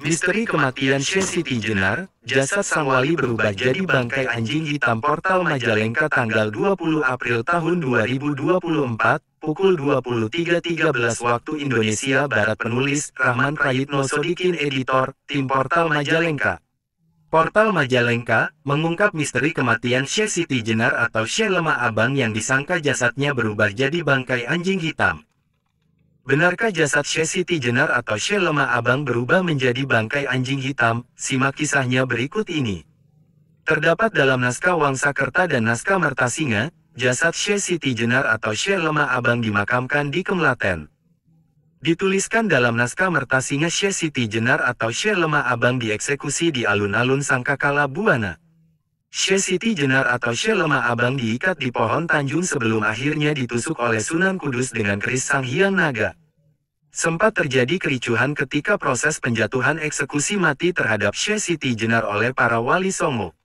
Misteri kematian She Siti Jenar, jasad sang wali berubah jadi bangkai anjing hitam. Portal Majalengka tanggal 20 April tahun 2024, pukul 23.13 waktu Indonesia Barat. Penulis, Rahman Prayitno Sodikin. Editor, Tim Portal Majalengka. Portal Majalengka mengungkap misteri kematian She Siti Jenar atau She Lemah Abang yang disangka jasadnya berubah jadi bangkai anjing hitam. Benarkah jasad She Siti Jenar atau She Lemah Abang berubah menjadi bangkai anjing hitam? Simak kisahnya berikut ini. Terdapat dalam naskah Wangsakerta dan naskah Mertasinga, jasad She Siti Jenar atau She Lemah Abang dimakamkan di Kemlaten. Dituliskan dalam naskah Mertasinga, She Siti Jenar atau She Lemah Abang dieksekusi di alun-alun Sangkakala Buana. She Siti Jenar atau She Lemah Abang diikat di pohon Tanjung sebelum akhirnya ditusuk oleh Sunan Kudus dengan keris Sang Hyang Naga. Sempat terjadi kericuhan ketika proses penjatuhan eksekusi mati terhadap She Siti Jenar oleh para wali Songo.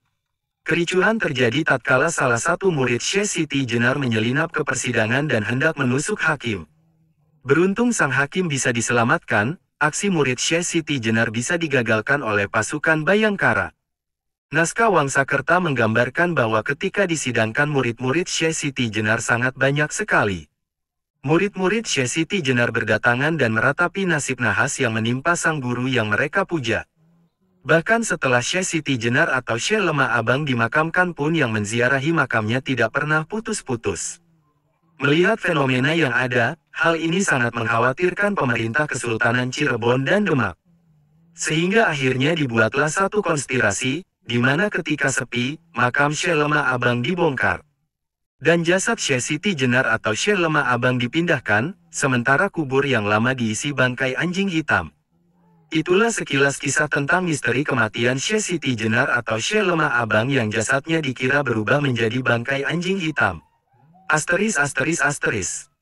Kericuhan terjadi tatkala salah satu murid She Siti Jenar menyelinap ke persidangan dan hendak menusuk hakim. Beruntung sang hakim bisa diselamatkan, aksi murid She Siti Jenar bisa digagalkan oleh pasukan Bayangkara. Naskah Wangsakerta menggambarkan bahwa ketika disidangkan murid-murid She Siti Jenar sangat banyak sekali. Murid-murid She Siti Jenar berdatangan dan meratapi nasib nahas yang menimpa sang guru yang mereka puja. Bahkan setelah She Siti Jenar atau She Lemah Abang dimakamkan pun yang menziarahi makamnya tidak pernah putus-putus. Melihat fenomena yang ada, hal ini sangat mengkhawatirkan pemerintah Kesultanan Cirebon dan Demak. Sehingga akhirnya dibuatlah satu konspirasi, di mana ketika sepi, makam She Lemah Abang dibongkar. Dan jasad She Siti Jenar atau She Lemah Abang dipindahkan, sementara kubur yang lama diisi bangkai anjing hitam. Itulah sekilas kisah tentang misteri kematian She Siti Jenar atau She Lemah Abang yang jasadnya dikira berubah menjadi bangkai anjing hitam. Asteris asteris asteris.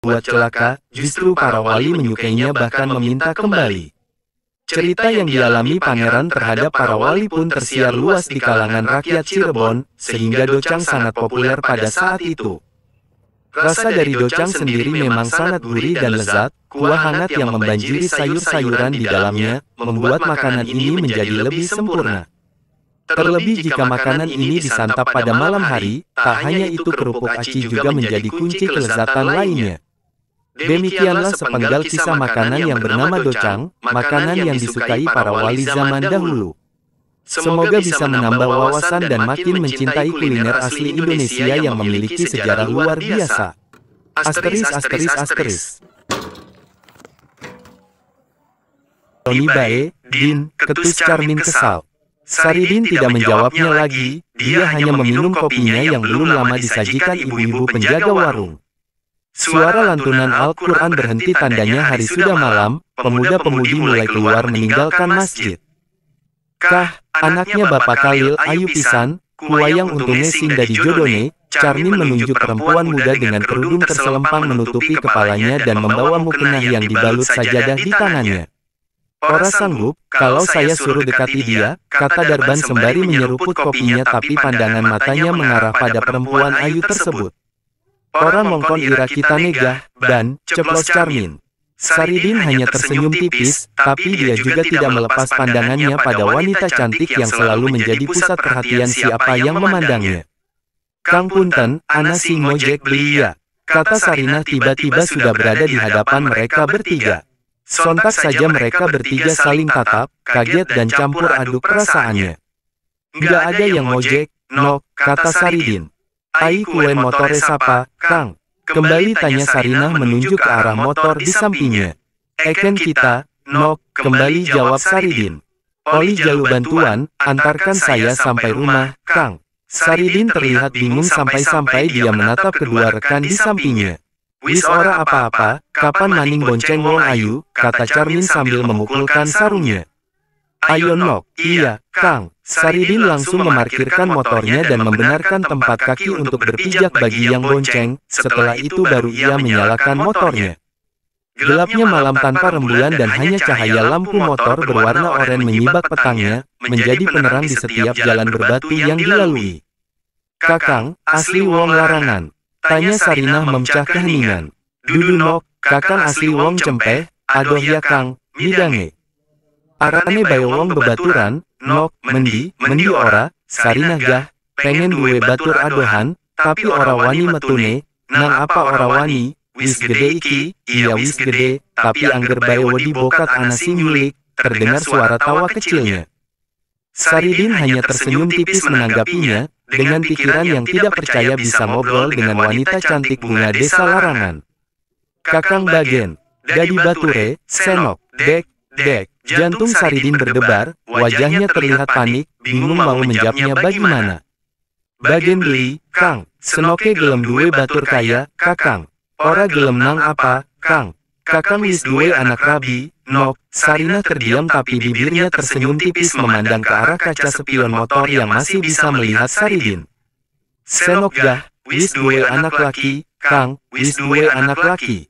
Buat celaka, justru para wali menyukainya bahkan meminta kembali. Cerita yang dialami pangeran terhadap para wali pun tersiar luas di kalangan rakyat Cirebon, sehingga docang sangat populer pada saat itu. Rasa dari docang sendiri memang sangat gurih dan lezat, kuah hangat yang membanjiri sayur-sayuran di dalamnya, membuat makanan ini menjadi lebih sempurna. Terlebih jika makanan ini disantap pada malam hari, tak hanya itu kerupuk aci juga menjadi kunci kelezatan lainnya. Demikianlah sepenggal kisah makanan yang bernama docang, makanan yang disukai para wali zaman dahulu. Semoga bisa menambah wawasan dan makin mencintai kuliner asli Indonesia yang memiliki sejarah luar biasa. Asteris asteris asteris. Tony Bae, Din, ketus Charmin kesal. Saridin tidak menjawabnya lagi, dia hanya meminum kopinya yang belum lama disajikan ibu-ibu penjaga warung. Suara lantunan Al-Quran berhenti tandanya hari sudah malam, pemuda-pemudi mulai keluar meninggalkan masjid. Kah, anaknya Bapak Khalil Ayu pisan, kuayang untungnya sinda di jodone, Charmin menunjuk perempuan muda dengan kerudung terselempang menutupi kepalanya dan membawa mukena yang dibalut sajadah di tangannya. Ora sanggup, kalau saya suruh dekati dia, kata Darban sembari menyeruput kopinya tapi pandangan matanya mengarah pada perempuan ayu tersebut. Orang mongkon ira kita negah, dan, ceplos Charmin. Saridin hanya tersenyum tipis, tapi dia juga tidak melepas pandangannya pada wanita cantik yang selalu menjadi pusat perhatian siapa yang memandangnya. Kang Punten, ana sing ngojek beli ya, kata Sarinah tiba-tiba sudah berada di hadapan mereka bertiga. Sontak saja mereka bertiga saling tatap, kaget dan campur aduk perasaannya. Nggak ada yang ngojek, nok, kata Saridin. Ai kuen motore sapa, Kang? Kembali tanya Sarinah menunjuk ke arah motor di sampingnya. Eken kita, nok, kembali jawab Saridin. Oli jalu bantuan, antarkan saya sampai rumah, Kang. Saridin terlihat bingung sampai-sampai dia menatap kedua rekan di sampingnya. Wis ora apa-apa, kapan maning bonceng wong ayu, kata Charmin sambil memukulkan sarungnya. Ayo nok, iya, Kang. Saridin langsung memarkirkan motornya dan membenarkan tempat kaki untuk berpijak bagi yang bonceng, setelah itu baru ia menyalakan motornya. Gelapnya malam tanpa rembulan dan hanya cahaya lampu motor berwarna oranye menyibak petangnya, menjadi penerang di setiap jalan berbatu yang dilalui. Kakang, asli wong larangan. Tanya Sarinah memecah keheningan. Dudu nok, kakang asli wong cempeh, adoh ya kang, midange. Arane bae wong bebaturan, nok, mendi ora, Sarinah gah, pengen duwe batur adohan, tapi ora wani metune, nang apa ora wani, wis gede iki, iya wis gede, tapi angger bae wedi bokat ana sing nyulik, terdengar suara tawa kecilnya. Saridin hanya tersenyum tipis menanggapinya, dengan pikiran yang tidak percaya bisa ngobrol dengan wanita cantik bunga desa larangan. Kakang Bagen, Dadi Bature, Senok, dek, jantung Saridin berdebar, wajahnya terlihat panik, bingung mau menjawabnya bagaimana. Bagen beli, Kang, Senoke gelem duwe batur kaya, kakang. Ora gelem nang apa, Kang. Kakang wis duwe anak rabi, nok. Sarinah terdiam tapi bibirnya tersenyum tipis memandang ke arah kaca spion motor yang masih bisa melihat Saridin. Senok gah, wis duwe anak laki, Kang, wis duwe anak laki.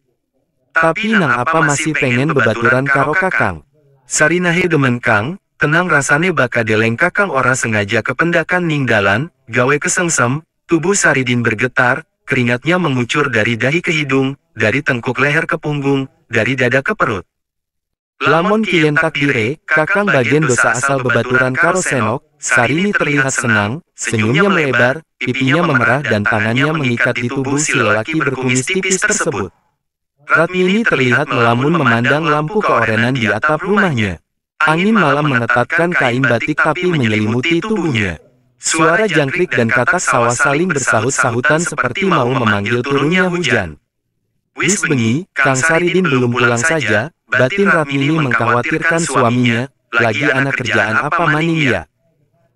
Tapi nang apa masih pengen bebaturan karo kakang. Sarinahe demen Kang, tenang rasane baka deleng kakang ora sengaja kependakan ninggalan, gawe kesengsem, tubuh Saridin bergetar, keringatnya mengucur dari dahi ke hidung, dari tengkuk leher ke punggung, dari dada ke perut. Lamun kiyen takdire, kakang Bagen dosa asal bebaturan karo Senok, Sarini terlihat senang, senyumnya melebar, pipinya memerah dan tangannya mengikat di tubuh si lelaki berkumis tipis tersebut. Ratmini terlihat melamun memandang lampu keorenan di atap rumahnya. Angin malam mengetatkan kain batik tapi menyelimuti tubuhnya. Suara jangkrik dan katak sawah saling bersahut-sahutan seperti mau memanggil turunnya hujan. Wis bengi, Kang Saridin belum pulang saja, batin Ratmini mengkhawatirkan suaminya, lagi anak kerjaan apa maning ya.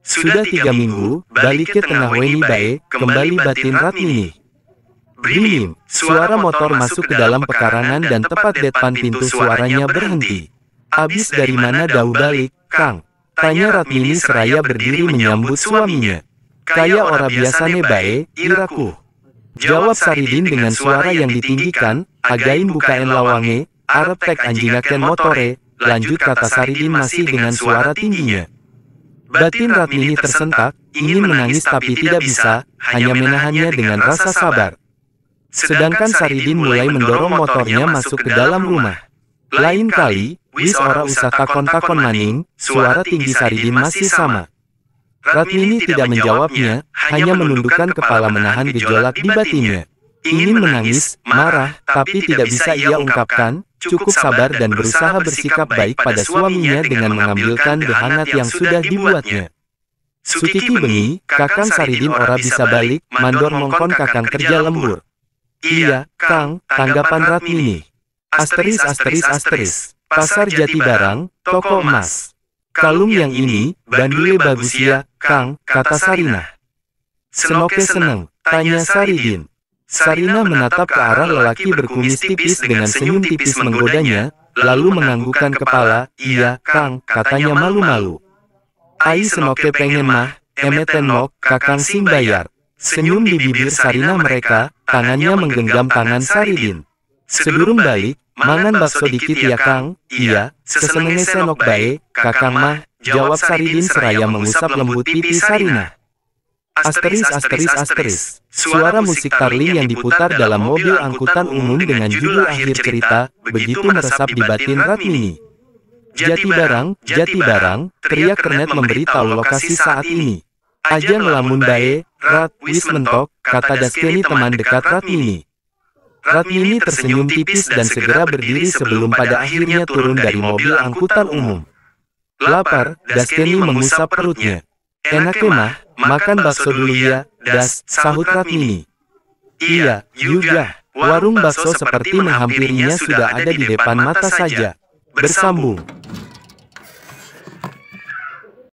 Sudah 3 minggu, balik ke tengah weni bae, kembali batin Ratmini. Brim, suara motor masuk ke dalam pekarangan dan tepat depan pintu suaranya berhenti. Abis dari mana dau balik, Kang? Tanya Ratmini seraya berdiri menyambut suaminya. Kaya ora biasane bae, iraku. Jawab Saridin dengan suara yang ditinggikan, again bukain lawange, arep tek anjingaken motore, lanjut kata Saridin masih dengan suara tingginya. Batin Ratmini tersentak, ingin menangis tapi tidak bisa, hanya menahannya dengan rasa sabar. Sedangkan Saridin mulai mendorong motornya masuk ke dalam rumah. Lain kali, wis ora usah takon-takon maning, suara tinggi Saridin masih sama. Ratmini tidak menjawabnya, hanya menundukkan kepala menahan gejolak di batinnya. Ingin menangis, marah, tapi tidak bisa ia ungkapkan, cukup sabar dan berusaha bersikap baik pada suaminya dengan mengambilkan teh hangat yang sudah dibuatnya. Sukiki bengi, kakang Saridin ora bisa balik, mandor mongkon kakang kerja lembur. Iya, Kang, tanggapan Ratmini. Asteris. Pasar Jati Barang, toko emas. Kalung yang ini, bandule bagus ya, Kang, kata Sarinah. Senoke seneng, tanya Saridin. Sarinah menatap ke arah lelaki berkumis tipis dengan senyum tipis menggodanya, lalu menganggukkan kepala, iya, Kang, katanya malu-malu. Ai Senoke pengen mah, emeten nok, kakang sing bayar. Senyum di bibir Sarinah mereka, tangannya menggenggam tangan Saridin. Sebelum balik, mangan bakso dikit ya Kang, iya, sesenenge Senok bae, kakang mah, jawab Saridin seraya mengusap lembut pipi Sarinah. Asteris. Suara musik tarling yang diputar dalam mobil angkutan umum dengan judul akhir cerita, begitu meresap di batin Ratmini. Jati Barang, teriak kernet memberitahu lokasi saat ini. Aja ngelamun bae, Rat, wis mentok, kata Daskeni teman dekat Ratmini. Ratmini tersenyum tipis dan segera berdiri sebelum pada akhirnya turun dari mobil angkutan umum. Lapar, Daskeni mengusap perutnya. Enaknya mah, makan bakso dulu ya, Das, sahut Ratmini. Iya, juga, warung bakso seperti menghampirinya sudah ada di depan mata saja. Bersambung.